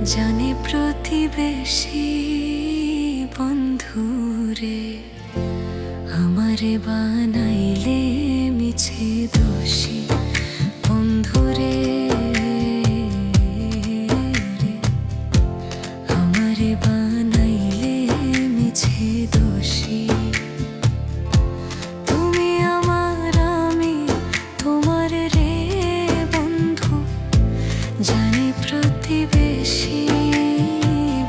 জানে প্রতিবেশী বন্ধুরে, আমারে বানাইলে মিছে দোষী বন্ধুরে, আমারে বানাইলে মিছে দোষী। তুমি আমার, আমি তোমার রে বন্ধু, জানি প্রতিবেশী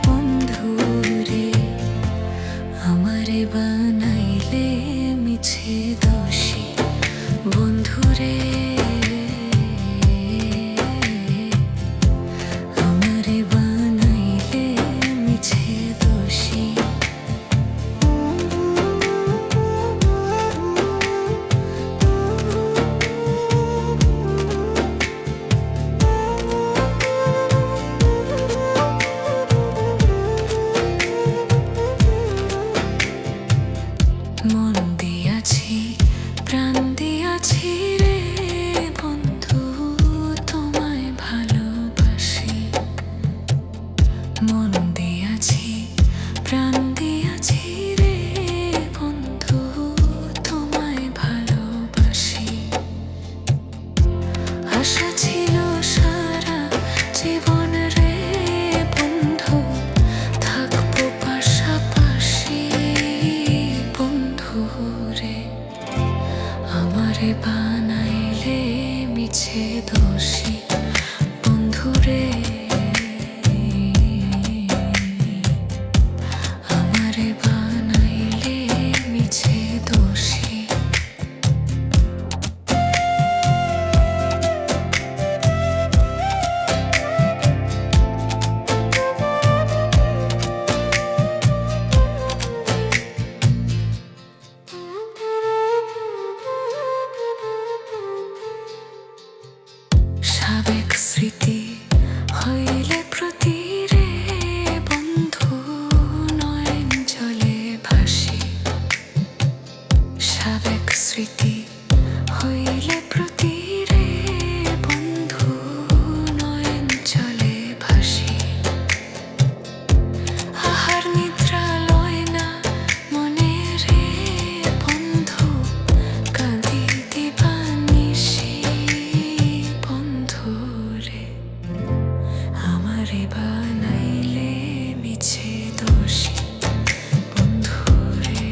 বন্ধুরে, আমারে বানাইলে মিছে দোষী বন্ধুরে, আমারে বানাইলে মিছে দোষী। মন দিয়াছি, প্রাণ দিয়াছি রে বন্ধু, তোমায় ভালোবাসি। মন দিয়াছি, প্রাণ দিয়াছি রে বন্ধু, তোমায় ভালোবাসি। আশা ছিল সারা জীবন রে বন্ধু, থাকবো পাশাপাশি বন্ধু রে, আমারে বানাইলে মিছে দোষী বন্ধু রে, আমারে বানাইলে মিছে দোষী। সাবেক স্মৃতি হইলে প্রতি রে বন্ধু, নয়ন জলে ভাসি। সাবেক স্মৃতি হইলে প্রতি রে বন্ধু, নয়ন জলে ভাসি। আহার নিদ্রা লয় না মনে রে বন্ধু, কাঁদি দিবানিশি বন্ধু রে, আমারে বানাইলে মিছে দোষী বন্ধু রে,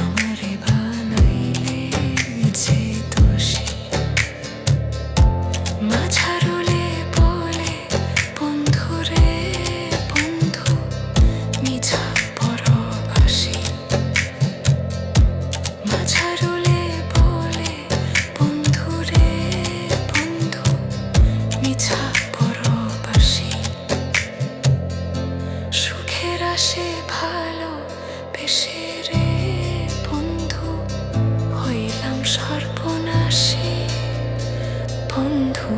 আমারে বানাইলে মিছে দোষী। মাঝারলে বলে বন্ধু রে বন্ধু, মিছা পরবাসী। মাঝারলে বলে বন্ধু রে বন্ধু, মিছা পরবাসী। সুখের আসে ভালো বেশে রে বন্ধু, হইলাম সর্বনাশী বন্ধু।